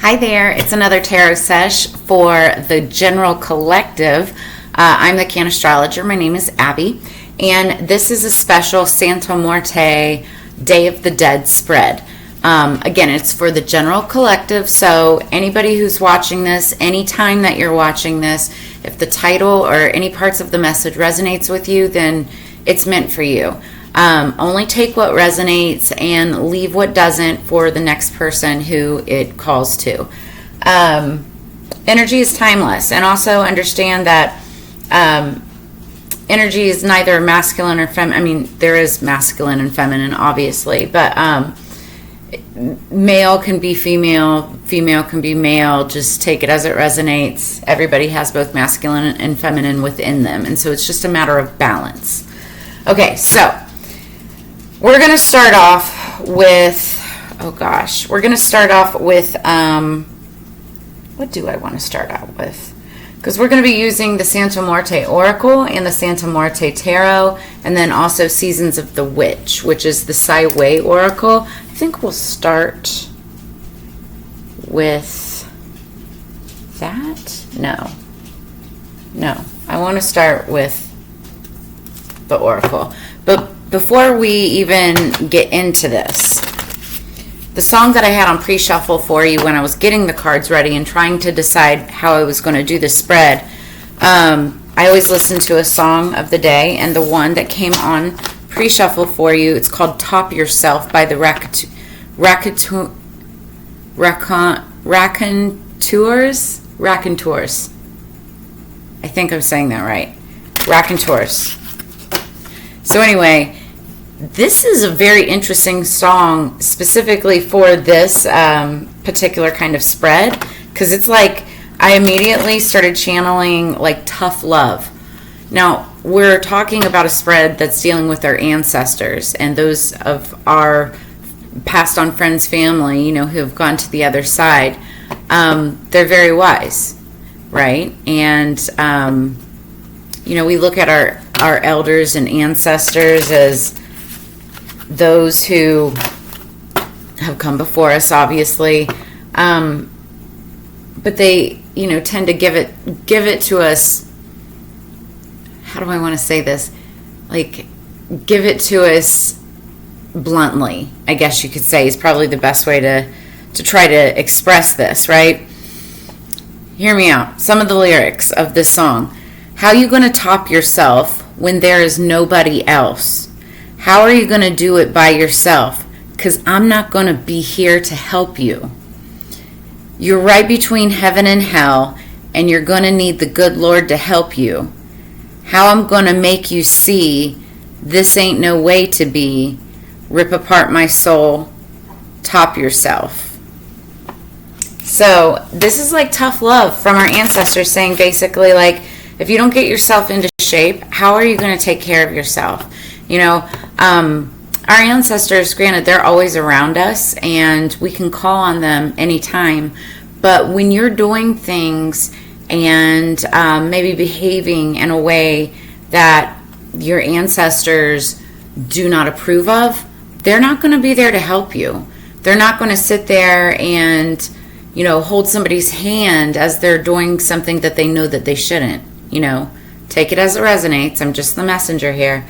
Hi there, it's another tarot sesh for the general collective. I'm the Cannastrologer. My name is Abby, and this is a special Santa Muerte Day of the Dead spread. Again, it's for the general collective, so anybody who's watching this, anytime that you're watching this, if the title or any parts of the message resonates with you, then it's meant for you. Only take what resonates and leave what doesn't for the next person who it calls to. Energy is timeless, and also understand that energy is neither masculine or feminine. I mean, there is masculine and feminine, obviously, but male can be female, female can be male. Just take it as it resonates. Everybody has both masculine and feminine within them, and so it's just a matter of balance. Okay, so we're going to start off with, what do I want to start out with? Because we're going to be using the Santa Muerte Oracle and the Santa Muerte Tarot, and then also Seasons of the Witch, which is the Sai Wei Oracle. I think we'll start with that. No, I want to start with the Oracle. But before we even get into this, the song that I had on pre-shuffle for you when I was getting the cards ready and trying to decide how I was going to do the spread, I always listen to a song of the day, and the one that came on pre-shuffle for you, it's called Top Yourself by the Raconteurs. I think I'm saying that right. Raconteurs. So anyway, this is a very interesting song specifically for this particular kind of spread, because it's like I immediately started channeling like tough love. Now, we're talking about a spread that's dealing with our ancestors and those of our passed on friends, family, who have gone to the other side. They're very wise, right? And, we look at our elders and ancestors as those who have come before us, obviously, but they tend to give it to us. How do I want to say this? Like, give it to us bluntly, I guess you could say, is probably the best way to try to express this, right? Hear me out. Some of the lyrics of this song. How are you going to top yourself when there is nobody else? How are you going to do it by yourself? Because I'm not going to be here to help you. You're right between heaven and hell, and you're going to need the good Lord to help you. How I'm going to make you see this ain't no way to be. Rip apart my soul. Top yourself. So this is like tough love from our ancestors, saying basically like, if you don't get yourself into shape, how are you going to take care of yourself? Our ancestors, granted, they're always around us and we can call on them anytime. But when you're doing things and maybe behaving in a way that your ancestors do not approve of, they're not going to be there to help you. They're not going to sit there and, hold somebody's hand as they're doing something that they know that they shouldn't. Take it as it resonates. I'm just the messenger here.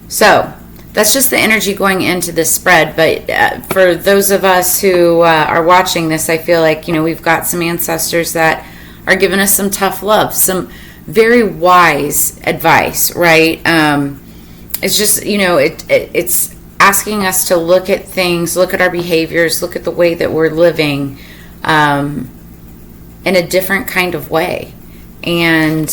So that's just the energy going into this spread. But for those of us who are watching this, I feel like, we've got some ancestors that are giving us some tough love, some very wise advice, right? It's just, it's asking us to look at things, look at our behaviors, look at the way that we're living in a different kind of way. And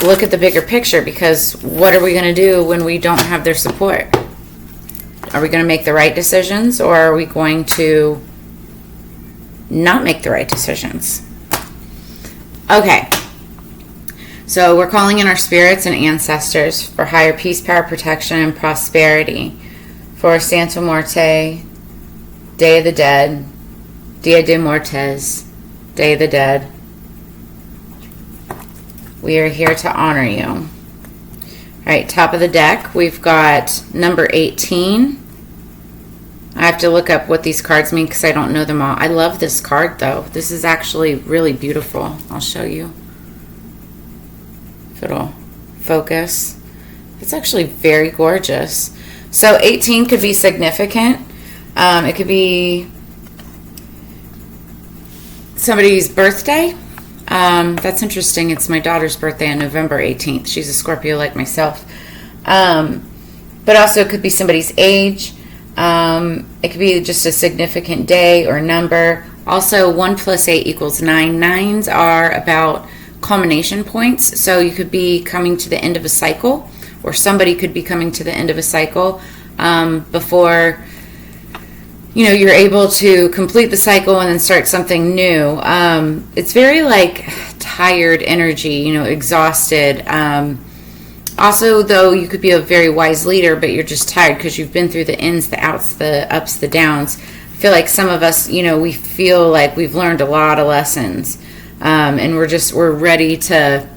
look at the bigger picture, because what are we going to do when we don't have their support? Are we going to make the right decisions, or are we going to not make the right decisions? Okay. So we're calling in our spirits and ancestors for higher peace, power, protection, and prosperity for Santa Muerte, Day of the Dead, Dia de Muertes, Day of the Dead. We are here to honor you. All right, top of the deck, we've got number 18. I have to look up what these cards mean because I don't know them all. I love this card, though. This is actually really beautiful. I'll show you if it'll focus. It's actually very gorgeous. So 18 could be significant. It could be somebody's birthday. That's interesting. It's my daughter's birthday on November 18th. She's a Scorpio like myself. But also it could be somebody's age. It could be just a significant day or number. Also, 1 + 8 = 9. 9s are about culmination points. So you could be coming to the end of a cycle, or somebody could be coming to the end of a cycle before you're able to complete the cycle and then start something new. It's very like tired energy, exhausted. Also, though, you could be a very wise leader, but you're just tired because you've been through the ins, the outs, the ups, the downs. I feel like some of us, we feel like we've learned a lot of lessons, and we're ready to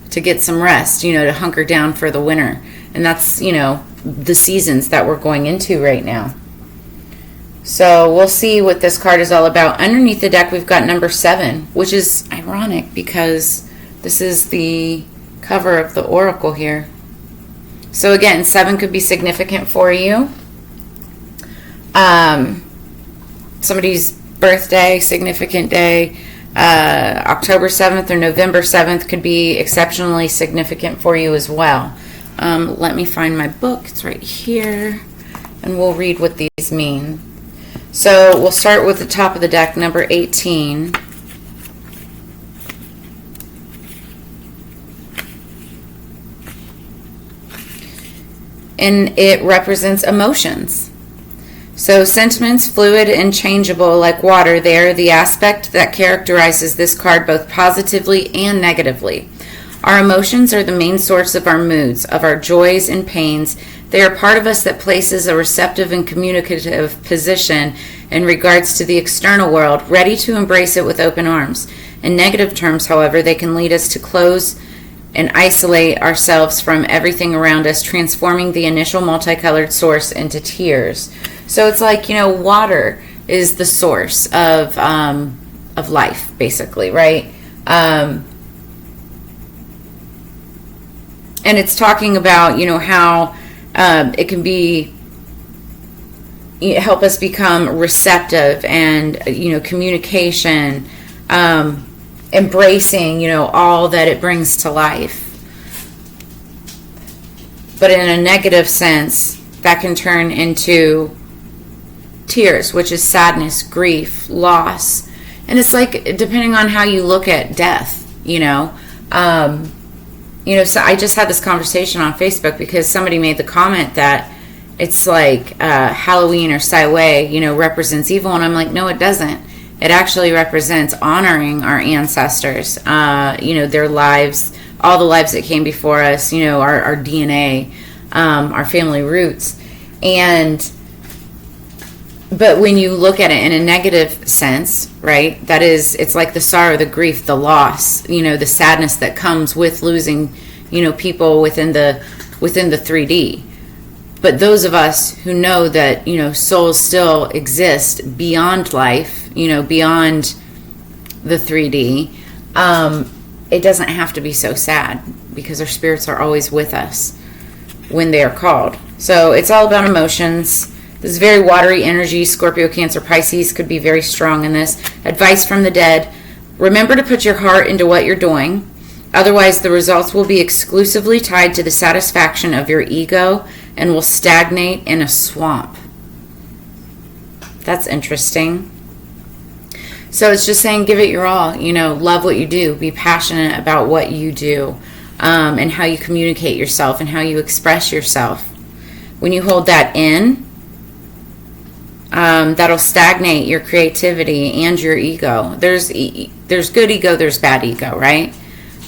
get some rest, to hunker down for the winter. And that's, the seasons that we're going into right now. So we'll see what this card is all about. Underneath the deck, we've got number 7, which is ironic because this is the cover of the oracle here. So again, 7 could be significant for you. Somebody's birthday, significant day. October 7th or November 7th could be exceptionally significant for you as well. Let me find my book. It's right here. And we'll read what these mean. So we'll start with the top of the deck, number 18. And it represents emotions. So sentiments, fluid and changeable like water, they are the aspect that characterizes this card both positively and negatively. Our emotions are the main source of our moods, of our joys and pains. They are part of us that places a receptive and communicative position in regards to the external world, ready to embrace it with open arms. In negative terms, however, they can lead us to close and isolate ourselves from everything around us, transforming the initial multicolored source into tears. So it's like, water is the source of life, basically, right? And it's talking about, how it can be help us become receptive and, communication, embracing, all that it brings to life. But in a negative sense, that can turn into tears, which is sadness, grief, loss. And it's like, depending on how you look at death, so I just had this conversation on Facebook because somebody made the comment that it's like Halloween or Samhain, represents evil. And I'm like, no, it doesn't. It actually represents honoring our ancestors, their lives, all the lives that came before us, our DNA, our family roots. But when you look at it in a negative sense, right, it's like the sorrow, the grief, the loss, the sadness that comes with losing, people within the 3D. But those of us who know that, souls still exist beyond life, beyond the 3D, it doesn't have to be so sad because our spirits are always with us when they are called. So it's all about emotions. This is very watery energy. Scorpio, Cancer, Pisces could be very strong in this. Advice from the dead. Remember to put your heart into what you're doing. Otherwise, the results will be exclusively tied to the satisfaction of your ego and will stagnate in a swamp. That's interesting. So it's just saying give it your all. Love what you do. Be passionate about what you do, and how you communicate yourself and how you express yourself. When you hold that in, that'll stagnate your creativity and your ego. There's good ego, there's bad ego, right?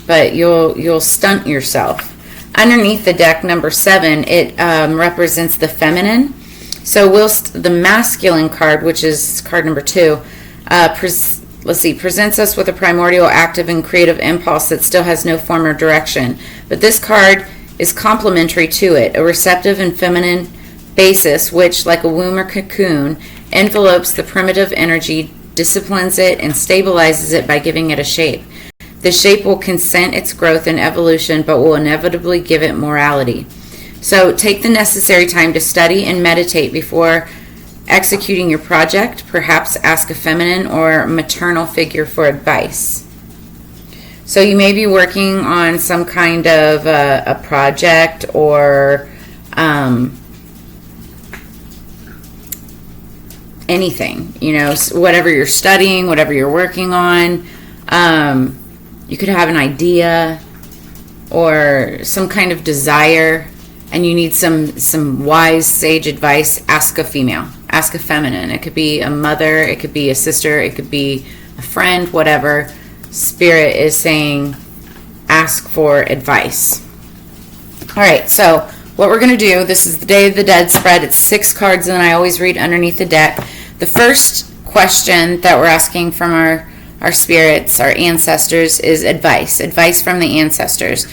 But you'll stunt yourself. Underneath the deck, number 7, it represents the feminine. So whilst the masculine card, which is card number 2, presents us with a primordial, active, and creative impulse that still has no form or direction. But this card is complementary to it, a receptive and feminine basis, which, like a womb or cocoon, envelopes the primitive energy, disciplines it, and stabilizes it by giving it a shape. The shape will consent its growth and evolution, but will inevitably give it morality. So take the necessary time to study and meditate before executing your project. Perhaps ask a feminine or maternal figure for advice. So you may be working on some kind of a project or anything, whatever you're studying, whatever you're working on. You could have an idea or some kind of desire, and you need some wise, sage advice. Ask a female, ask a feminine. It could be a mother, it could be a sister, it could be a friend, whatever. Spirit is saying ask for advice. All right, so what we're going to do, this is the Day of the Dead spread. It's 6 cards, and then I always read underneath the deck. The first question that we're asking from our spirits, our ancestors, is advice from the ancestors.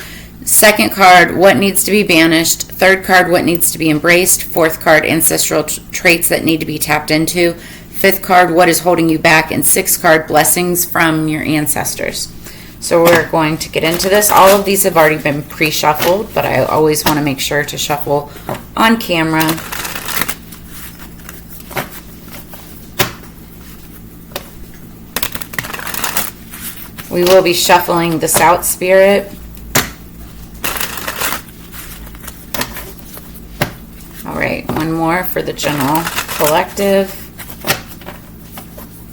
Second card, what needs to be banished. Third card, what needs to be embraced. Fourth card, ancestral traits that need to be tapped into. Fifth card, what is holding you back. And sixth card, blessings from your ancestors. So we're going to get into this. All of these have already been pre-shuffled, but I always want to make sure to shuffle on camera. We will be shuffling this out, Spirit. All right, one more for the general collective.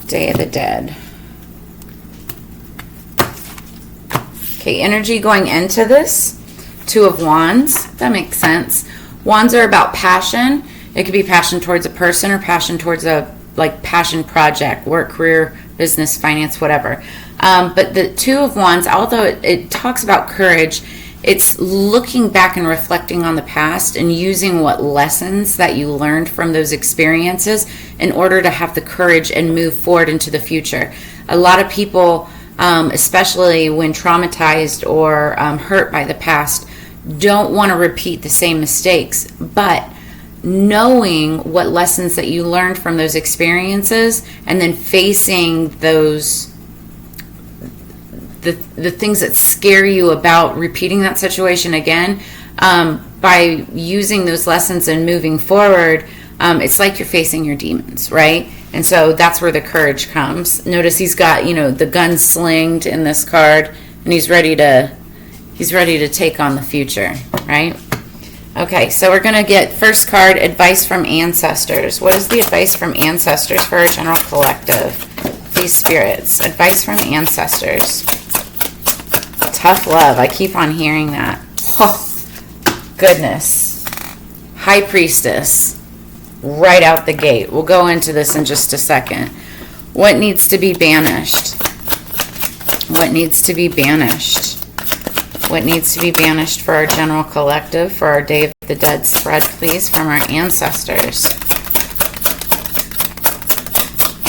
Day of the Dead. Okay, energy going into this. 2 of Wands. That makes sense. Wands are about passion. It could be passion towards a person or passion towards a passion project, work, career, business, finance, whatever. But the 2 of Wands, although it talks about courage, it's looking back and reflecting on the past and using what lessons that you learned from those experiences in order to have the courage and move forward into the future. A lot of people, especially when traumatized or hurt by the past, don't want to repeat the same mistakes. But knowing what lessons that you learned from those experiences and then facing those the things that scare you about repeating that situation again, by using those lessons and moving forward, it's like you're facing your demons, right? And so that's where the courage comes. Notice he's got, the gun slinged in this card, and he's ready to take on the future, right? Okay, so we're going to get first card, advice from ancestors. What is the advice from ancestors for our general collective? These spirits, advice from ancestors. Tough love. I keep on hearing that. Oh, goodness. High Priestess. Right out the gate. We'll go into this in just a second. What needs to be banished? What needs to be banished? What needs to be banished for our general collective, for our Day of the Dead spread, please, from our ancestors?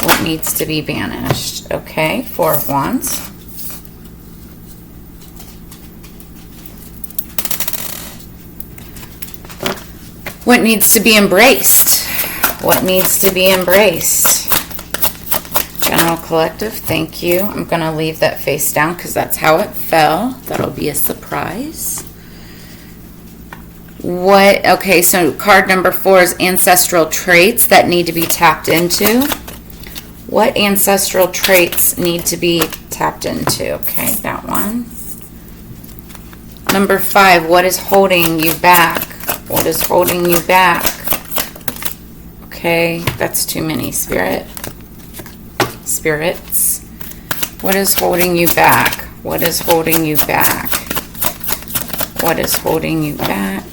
What needs to be banished? Okay, 4 of Wands. What needs to be embraced? What needs to be embraced? General collective, thank you. I'm going to leave that face down because that's how it fell. That'll be a surprise. Okay, so card number 4 is ancestral traits that need to be tapped into. What ancestral traits need to be tapped into? Okay, that one. Number 5, what is holding you back? What is holding you back? Okay, that's too many, spirits. What is holding you back? What is holding you back? What is holding you back?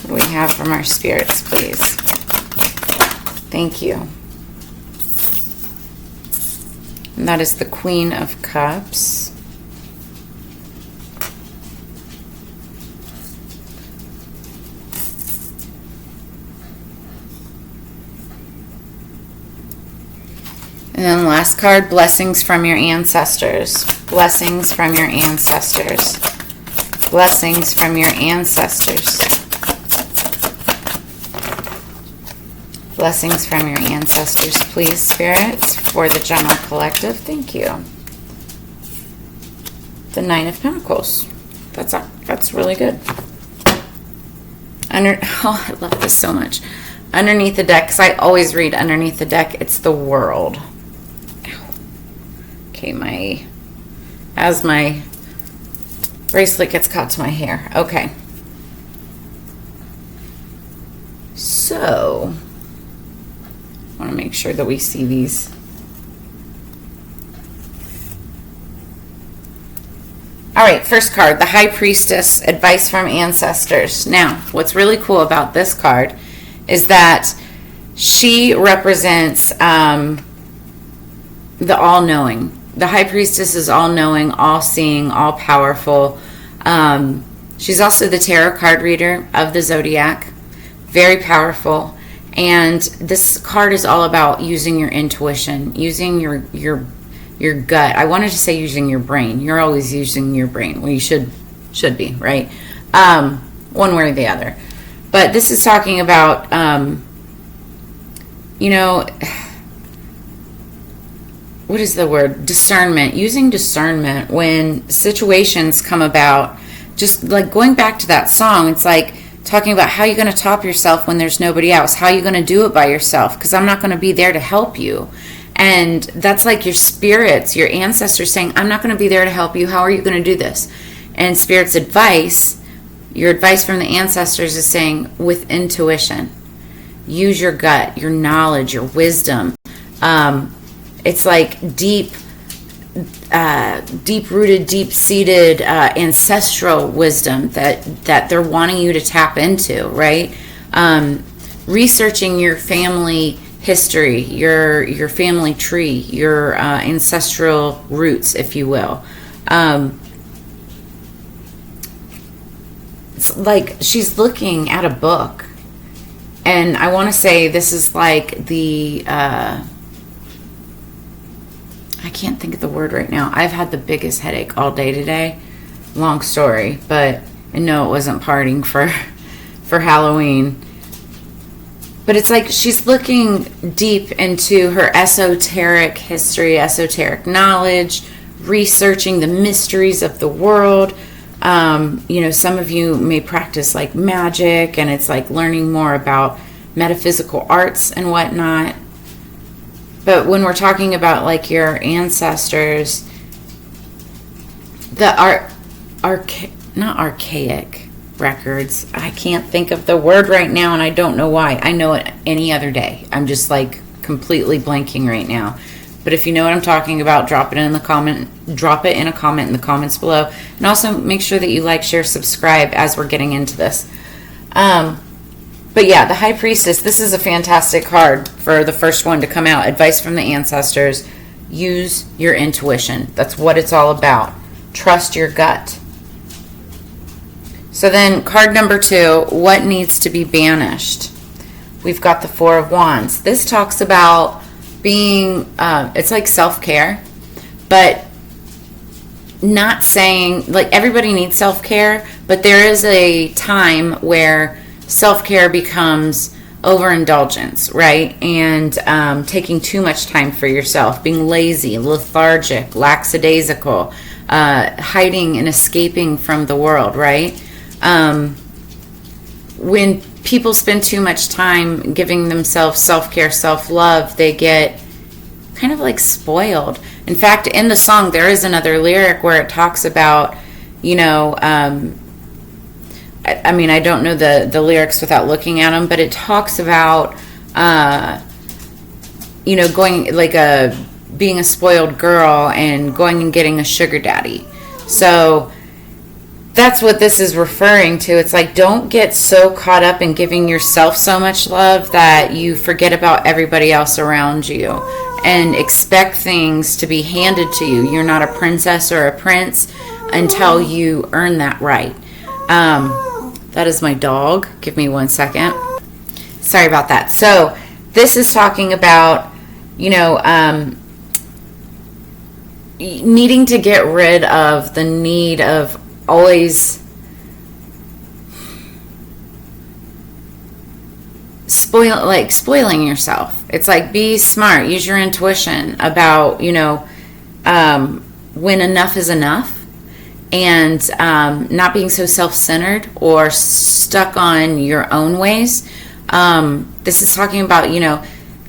What do we have from our spirits, please? Thank you. And that is the Queen of Cups. And then last card, blessings from your ancestors. Blessings from your ancestors. Blessings from your ancestors. Blessings from your ancestors, please, Spirit, for the general collective. Thank you. The Nine of Pentacles. That's really good. Oh, I love this so much. Underneath the deck, because I always read underneath the deck, it's the World. Ow. Okay, as my bracelet gets caught to my hair. Okay. So, I want to make sure that we see these. All right, first card, the High Priestess, advice from ancestors. Now, what's really cool about this card is that she represents the all-knowing. The High Priestess is all-knowing, all-seeing, all-powerful. She's also the tarot card reader of the Zodiac. Very powerful. And this card is all about using your intuition, using your gut. I wanted to say using your brain. You're always using your brain. Well, you should be, right? One way or the other. But this is talking about, what is the word? Discernment. Using discernment when situations come about. Just like going back to that song, it's like talking about how you're going to top yourself when there's nobody else. How you're going to do it by yourself, because I'm not going to be there to help you. And that's like your spirits, your ancestors saying, I'm not going to be there to help you. How are you going to do this? And Spirit's advice, your advice from the ancestors is saying, with intuition, use your gut, your knowledge, your wisdom. It's like deep-rooted, deep-seated ancestral wisdom that they're wanting you to tap into, right? Researching your family history, your family tree, your ancestral roots, if you will. It's like she's looking at a book, and I want to say this is like the I can't think of the word right now. I've had the biggest headache all day today. Long story, but I know it wasn't partying for Halloween. But it's like she's looking deep into her esoteric history, esoteric knowledge, researching the mysteries of the world. Some of you may practice like magic, and it's like learning more about metaphysical arts and whatnot. But when we're talking about like your ancestors, the not archaic records. I can't think of the word right now, and I don't know why. I know it any other day. I'm just like completely blanking right now. But if you know what I'm talking about, drop it in a comment in the comments below. And also make sure that you like, share, subscribe as we're getting into this. But yeah, the High Priestess, this is a fantastic card for the first one to come out. Advice from the ancestors. Use your intuition. That's what it's all about. Trust your gut. So then card number 2, what needs to be banished? We've got the Four of Wands. This talks about being, it's like self-care, but not saying, like everybody needs self-care, but there is a time where self-care becomes overindulgence, right? And taking too much time for yourself, being lazy, lethargic, lackadaisical, hiding and escaping from the world, right? When people spend too much time giving themselves self-care, self-love, they get kind of like spoiled. In fact, in the song, there is another lyric where it talks about, I don't know the lyrics without looking at them, but it talks about, going like being a spoiled girl and going and getting a sugar daddy. So that's what this is referring to. It's like, don't get so caught up in giving yourself so much love that you forget about everybody else around you and expect things to be handed to you. You're not a princess or a prince until you earn that right. That is my dog. Give me 1 second. Sorry about that. So this is talking about, needing to get rid of the need of always spoiling yourself. It's like, be smart, use your intuition about, when enough is enough, and not being so self-centered or stuck on your own ways. This is talking about,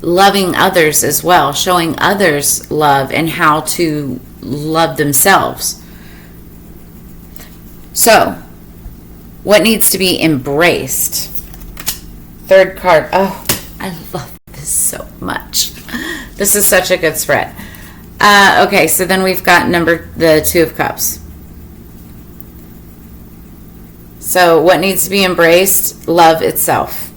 loving others as well, showing others love and how to love themselves. So, what needs to be embraced? Third card. Oh, I love this so much. This is such a good spread. Okay, so then we've got the Two of Cups. So what needs to be embraced? Love itself.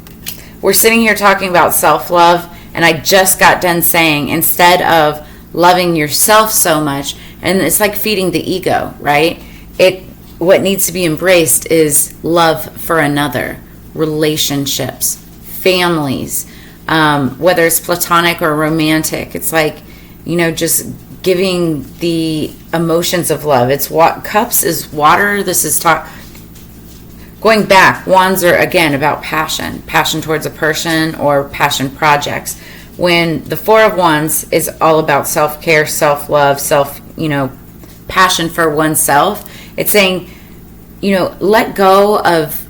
We're sitting here talking about self-love, and I just got done saying, instead of loving yourself so much, and it's like feeding the ego, right? What needs to be embraced is love for another, relationships, families, whether it's platonic or romantic. It's like, just giving the emotions of love. It's what cups is water. This is going back. Wands are again about passion towards a person or passion projects. When the Four of Wands is all about self-care, self-love, passion for oneself. It's saying, let go of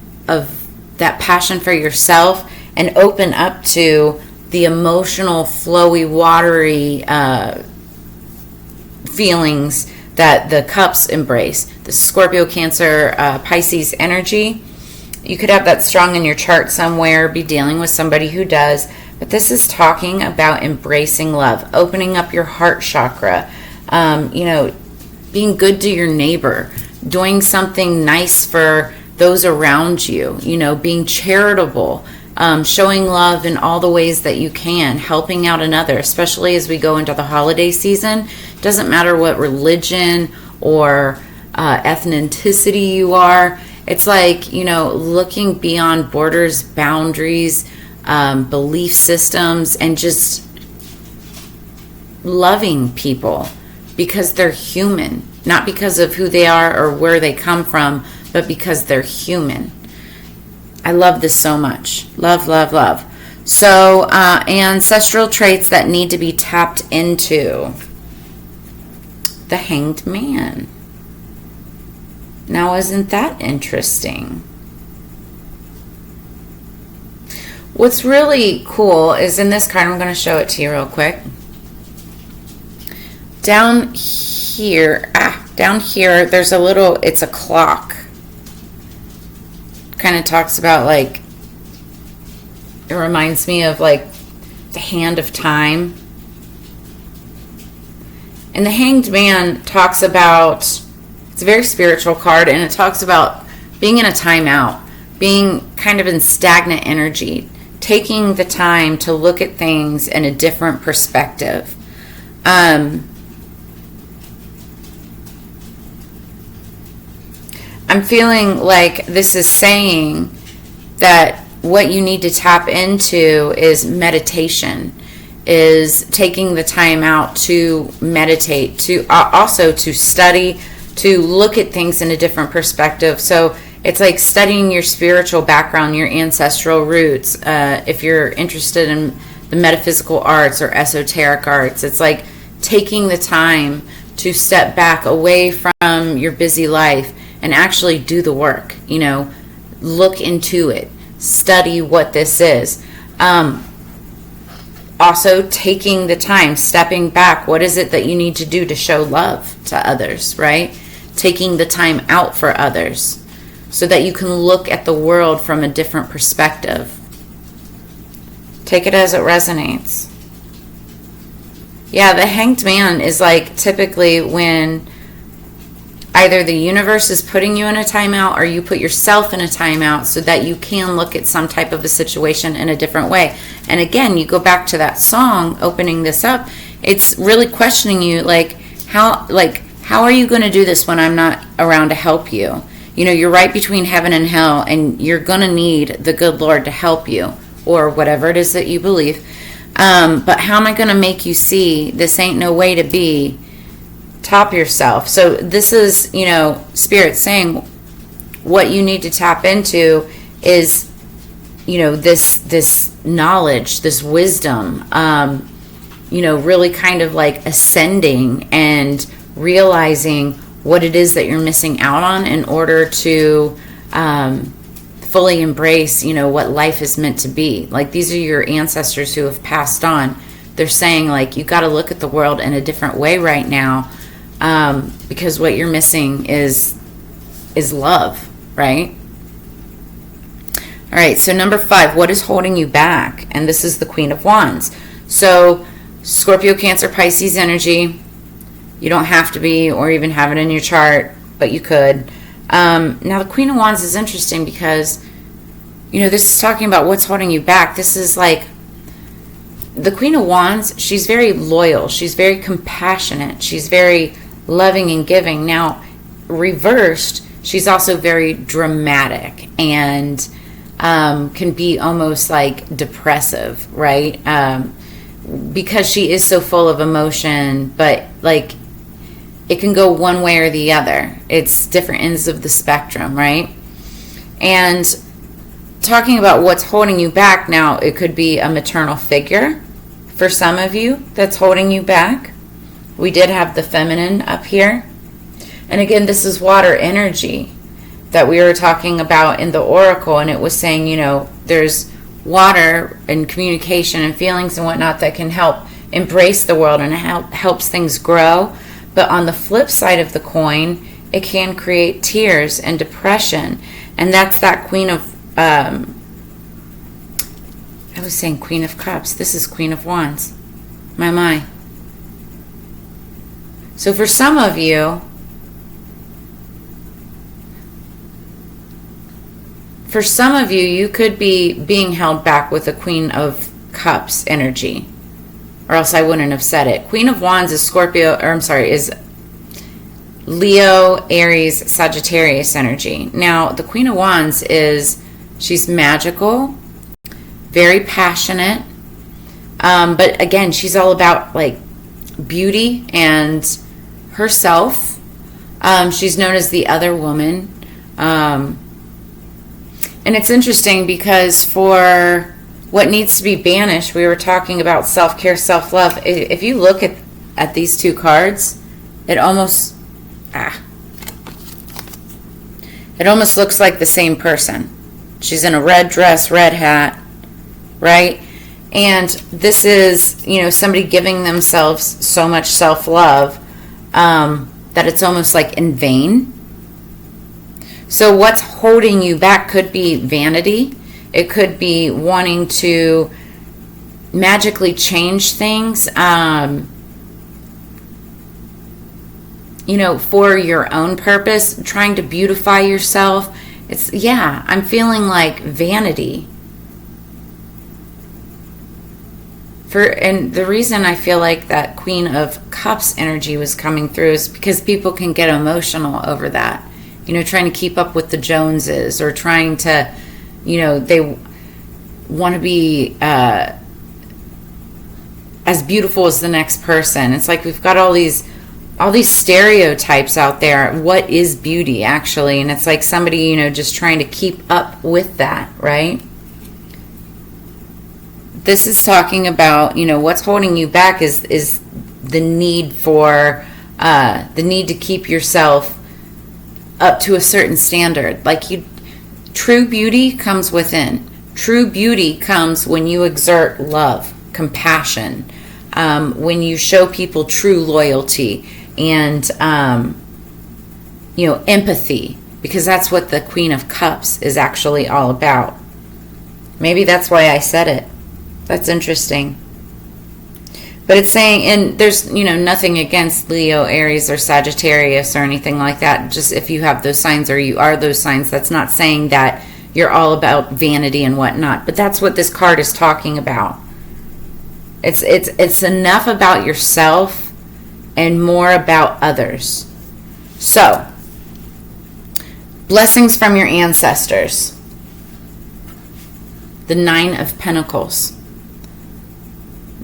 that passion for yourself and open up to the emotional, flowy, watery feelings that the cups embrace. The Scorpio, Cancer, Pisces energy. You could have that strong in your chart somewhere, be dealing with somebody who does. But this is talking about embracing love, opening up your heart chakra, being good to your neighbor, doing something nice for those around you, being charitable, showing love in all the ways that you can, helping out another, especially as we go into the holiday season. Doesn't matter what religion or ethnicity you are. It's like, looking beyond borders, boundaries, belief systems, and just loving people because they're human, not because of who they are or where they come from, but because they're human. I love this so much. Love, love, love. So, ancestral traits that need to be tapped into. The Hanged Man. Now, isn't that interesting? What's really cool is in this card, I'm going to show it to you real quick. Down here, there's it's a clock. Kind of talks about, like, it reminds me of, like, the hand of time. And the Hanged Man talks about, it's a very spiritual card, and it talks about being in a timeout, being kind of in stagnant energy, taking the time to look at things in a different perspective. I'm feeling like this is saying that what you need to tap into is meditation, is taking the time out to meditate, to also to study, to look at things in a different perspective. So it's like studying your spiritual background, your ancestral roots. If you're interested in the metaphysical arts or esoteric arts, it's like taking the time to step back away from your busy life and actually do the work, look into it, study what this is. Also taking the time, stepping back, what is it that you need to do to show love to others, right? Taking the time out for others so that you can look at the world from a different perspective. Take it as it resonates. Yeah, the Hanged Man is like typically when either the universe is putting you in a timeout or you put yourself in a timeout so that you can look at some type of a situation in a different way. And again, you go back to that song, opening this up, it's really questioning you, how are you going to do this when I'm not around to help you? You're right between heaven and hell, and you're going to need the good Lord to help you, or whatever it is that you believe. But how am I going to make you see this ain't no way to be? Top yourself. So this is, Spirit saying what you need to tap into is, this knowledge, this wisdom, really kind of like ascending and realizing what it is that you're missing out on in order to fully embrace, what life is meant to be. Like, these are your ancestors who have passed on. They're saying, like, you got to look at the world in a different way right now, because what you're missing is love, right? All right, so number 5, what is holding you back? And this is the Queen of Wands. So Scorpio, Cancer, Pisces energy. You don't have to be or even have it in your chart, but you could. Now, the Queen of Wands is interesting because, this is talking about what's holding you back. This is like, the Queen of Wands, she's very loyal. She's very compassionate. She's very loving and giving. Now, reversed, she's also very dramatic and can be almost like depressive, right? Because she is so full of emotion, but like it can go one way or the other. It's different ends of the spectrum, right? And talking about what's holding you back now, it could be a maternal figure for some of you that's holding you back. We did have the feminine up here. And again, this is water energy that we were talking about in the oracle, and it was saying, there's water and communication and feelings and whatnot that can help embrace the world and helps things grow. But on the flip side of the coin, it can create tears and depression. And that's that Queen of, I was saying Queen of Cups. This is Queen of Wands. My. So for some of you, you could be being held back with a Queen of Cups energy, or else I wouldn't have said it. Queen of Wands is is Leo, Aries, Sagittarius energy. Now, the Queen of Wands she's magical, very passionate, but again, she's all about like beauty and herself. She's known as the other woman. And it's interesting because for what needs to be banished, we were talking about self-care, self-love. If you look at these two cards, it almost looks like the same person. She's in a red dress, red hat, right? And this is, somebody giving themselves so much self-love that it's almost like in vain. So what's holding you back could be vanity. It could be wanting to magically change things, for your own purpose, trying to beautify yourself. I'm feeling like vanity. And the reason I feel like that Queen of Cups energy was coming through is because people can get emotional over that. Trying to keep up with the Joneses, or trying to, they want to be as beautiful as the next person. It's like we've got all these stereotypes out there. What is beauty, actually? And it's like somebody, just trying to keep up with that, right? This is talking about, what's holding you back is the need to keep yourself up to a certain standard. Like, true beauty comes within. True beauty comes when you exert love, compassion, when you show people true loyalty and empathy, because that's what the Queen of Cups is actually all about. Maybe that's why I said it. That's interesting. But it's saying, and there's, nothing against Leo, Aries, or Sagittarius or anything like that. Just if you have those signs or you are those signs, that's not saying that you're all about vanity and whatnot. But that's what this card is talking about. It's enough about yourself and more about others. So, blessings from your ancestors. The 9 of Pentacles.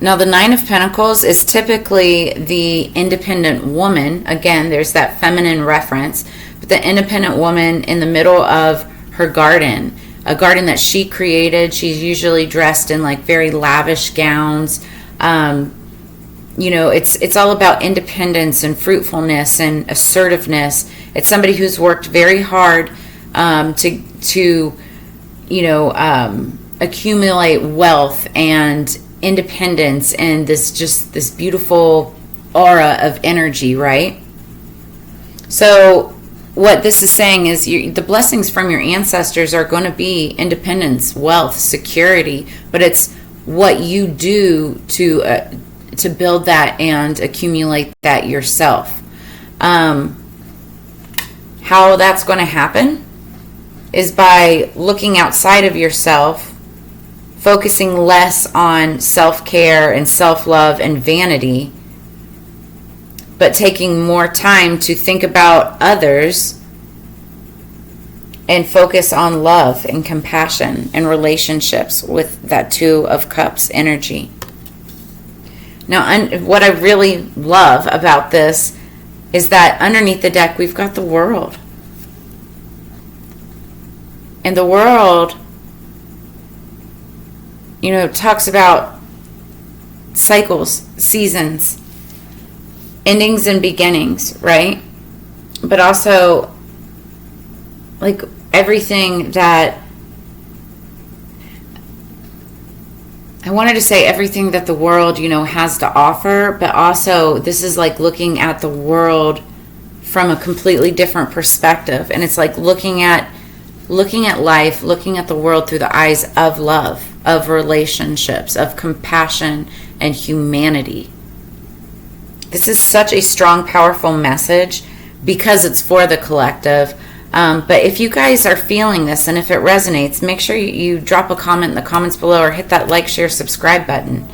Now, the 9 of Pentacles is typically the independent woman. Again, there's that feminine reference. But the independent woman in the middle of her garden, a garden that she created. She's usually dressed in like very lavish gowns. It's all about independence and fruitfulness and assertiveness. It's somebody who's worked very hard to accumulate wealth and independence and this beautiful aura of energy, right? So what this is saying is the blessings from your ancestors are going to be independence, wealth, security, but it's what you do to build that and accumulate that yourself. How that's going to happen is by looking outside of yourself, focusing less on self-care and self-love and vanity, but taking more time to think about others and focus on love and compassion and relationships with that Two of Cups energy. Now, what I really love about this is that underneath the deck, we've got the world. And the world, talks about cycles, seasons, endings and beginnings, right? But also, like, everything that I wanted to say, everything that the world, has to offer, but also this is like looking at the world from a completely different perspective. And it's like looking at life, looking at the world through the eyes of love, of relationships, of compassion and humanity. This is such a strong, powerful message because it's for the collective. But if you guys are feeling this and if it resonates, make sure you drop a comment in the comments below or hit that like, share, subscribe button.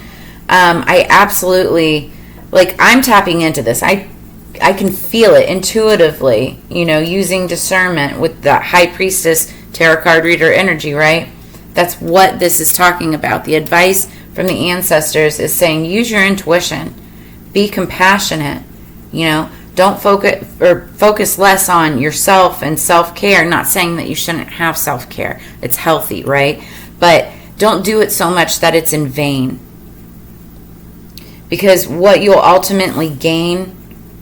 I absolutely, I'm tapping into this. I can feel it intuitively, using discernment with the High Priestess tarot card reader energy, right? That's what this is talking about. The advice from the ancestors is saying, use your intuition. Be compassionate, don't focus less on yourself and self-care. Not saying that you shouldn't have self-care. It's healthy, right? But don't do it so much that it's in vain. Because what you'll ultimately gain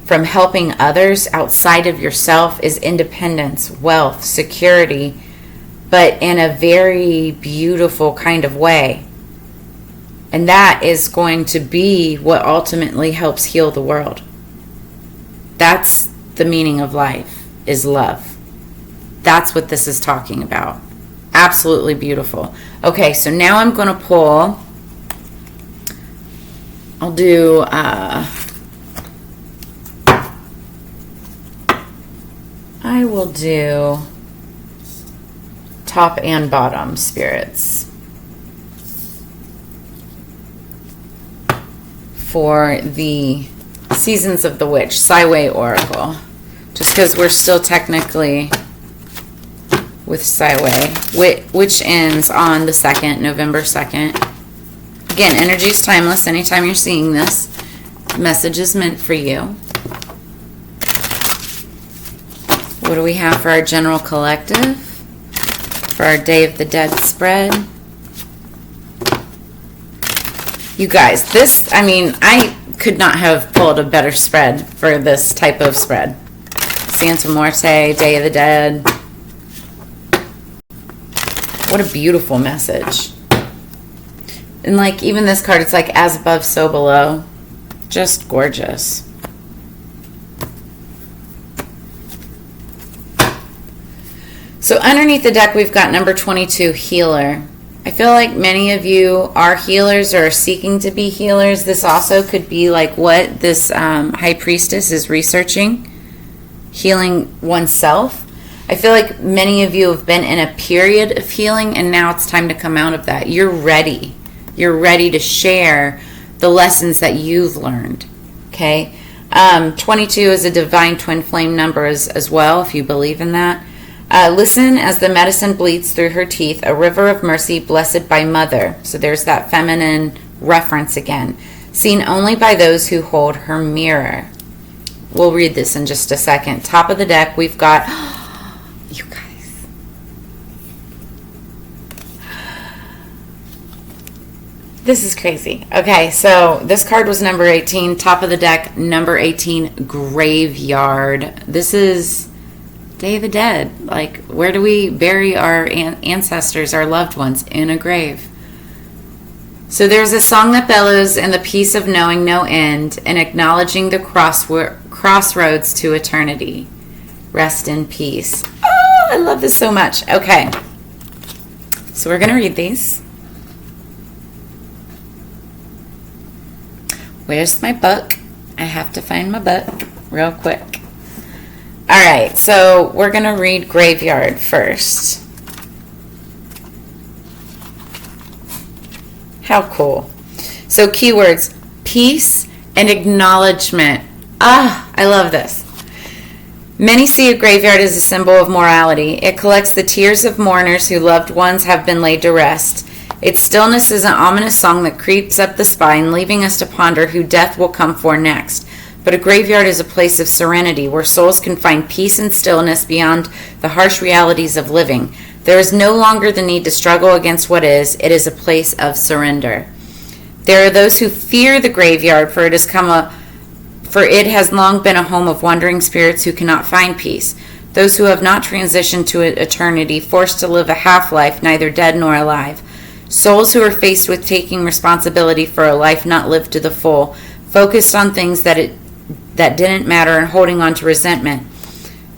from helping others outside of yourself is independence, wealth, security, but in a very beautiful kind of way. And that is going to be what ultimately helps heal the world. That's the meaning of life, is love. That's what this is talking about. Absolutely beautiful. Okay, so now I'm going to pull. I'll do I will do top and bottom spirits for the Seasons of the Witch, Psyway Oracle. Just because we're still technically with Psyway, which ends on the 2nd, November 2nd. Again, energy is timeless. Anytime you're seeing this, the message is meant for you. What do we have for our general collective? For our Day of the Dead spread? You guys, this, I could not have pulled a better spread for this type of spread. Santa Muerte, Day of the Dead. What a beautiful message. And even this card, it's as above, so below. Just gorgeous. So underneath the deck, we've got number 22, Healer. I feel like many of you are healers or are seeking to be healers. This also could be what this High Priestess is researching, healing oneself. I feel like many of you have been in a period of healing, and now it's time to come out of that. You're ready. You're ready to share the lessons that you've learned. Okay? 22 is a divine twin flame number as well, if you believe in that. Listen as the medicine bleeds through her teeth, a river of mercy blessed by mother. So there's that feminine reference again. Seen only by those who hold her mirror. We'll read this in just a second. Top of the deck, we've got, you guys, This is crazy. Okay, so this card was number 18, top of the deck, number 18, Graveyard. This is Day of the Dead. Like, where do we bury our ancestors, our loved ones? In a grave. So there's a song that bellows in the peace of knowing no end and acknowledging the crossroads to eternity. Rest in peace. Oh, I love this so much. Okay, so we're going to read these. Where's my book? I have to find my book real quick. All right, so we're going to read Graveyard first. How cool. So keywords, peace and acknowledgement. Ah, I love this. Many see a graveyard as a symbol of morality. It collects the tears of mourners whose loved ones have been laid to rest. Its stillness is an ominous song that creeps up the spine, leaving us to ponder who death will come for next. But a graveyard is a place of serenity, where souls can find peace and stillness beyond the harsh realities of living. There is no longer the need to struggle against what is. It is a place of surrender. There are those who fear the graveyard, for it has long been a home of wandering spirits who cannot find peace. Those who have not transitioned to eternity, forced to live a half-life, neither dead nor alive. Souls who are faced with taking responsibility for a life not lived to the full, focused on things that didn't matter and holding on to resentment.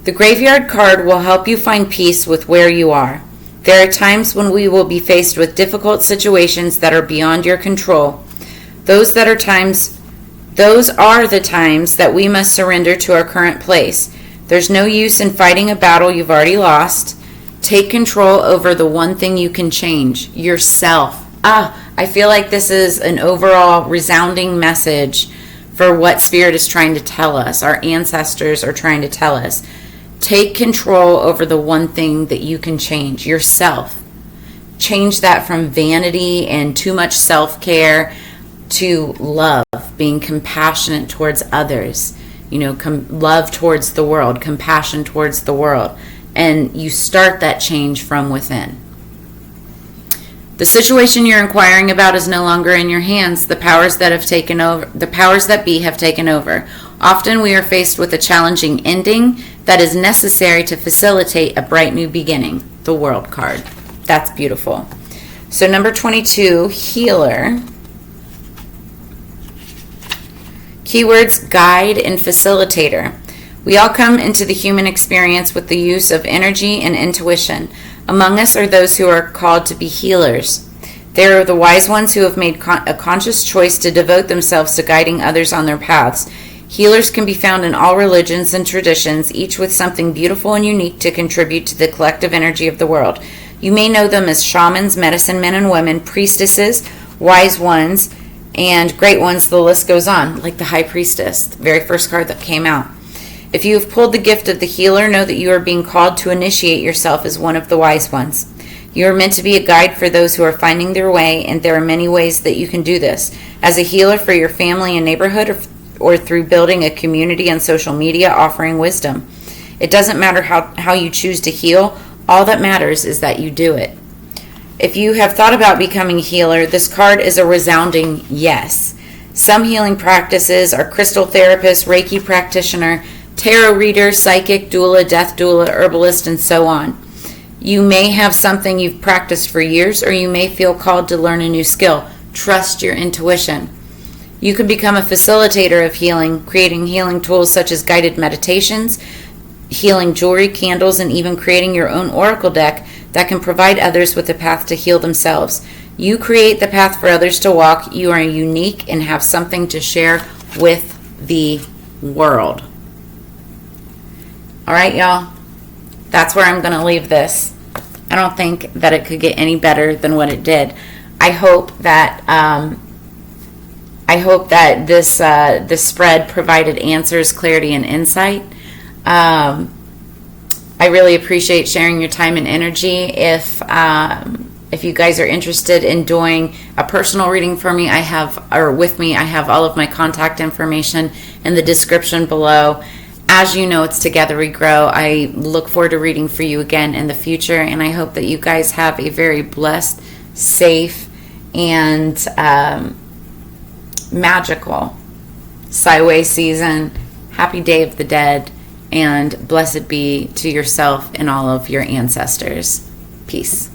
The graveyard card will help you find peace with where you are. There are times when we will be faced with difficult situations that are beyond your control. Those are the times that we must surrender to our current place. There's no use in fighting a battle you've already lost. Take control over the one thing you can change, yourself. I feel like this is an overall resounding message for what Spirit is trying to tell us, our ancestors are trying to tell us. Take control over the one thing that you can change, yourself. Change that from vanity and too much self-care to love, being compassionate towards others, love towards the world, compassion towards the world. And you start that change from within. The situation you're inquiring about is no longer in your hands. The powers that be have taken over. Often we are faced with a challenging ending that is necessary to facilitate a bright new beginning. The World card. That's beautiful. So number 22, Healer. Keywords, guide and facilitator. We all come into the human experience with the use of energy and intuition. Among us are those who are called to be healers. They are the wise ones who have made a conscious choice to devote themselves to guiding others on their paths. Healers can be found in all religions and traditions, each with something beautiful and unique to contribute to the collective energy of the world. You may know them as shamans, medicine men and women, priestesses, wise ones, and great ones. The list goes on, like the High Priestess, the very first card that came out. If you have pulled the gift of the healer, know that you are being called to initiate yourself as one of the wise ones. You are meant to be a guide for those who are finding their way, and there are many ways that you can do this. As a healer for your family and neighborhood, or through building a community on social media offering wisdom. It doesn't matter how you choose to heal. All that matters is that you do it. If you have thought about becoming a healer, this card is a resounding yes. Some healing practices are crystal therapist, Reiki practitioner, tarot reader, psychic, doula, death doula, herbalist, and so on. You may have something you've practiced for years, or you may feel called to learn a new skill. Trust your intuition. You can become a facilitator of healing, creating healing tools such as guided meditations, healing jewelry, candles, and even creating your own oracle deck that can provide others with a path to heal themselves. You create the path for others to walk. You are unique and have something to share with the world. All right, y'all. That's where I'm going to leave this. I don't think that it could get any better than what it did. I hope that this spread provided answers, clarity, and insight. I really appreciate sharing your time and energy. If you guys are interested in doing a personal reading for me, I have all of my contact information in the description below. As you know, it's Together We Grow. I look forward to reading for you again in the future, and I hope that you guys have a very blessed, safe, and magical. Sideways season, happy Day of the Dead, and blessed be to yourself and all of your ancestors. Peace.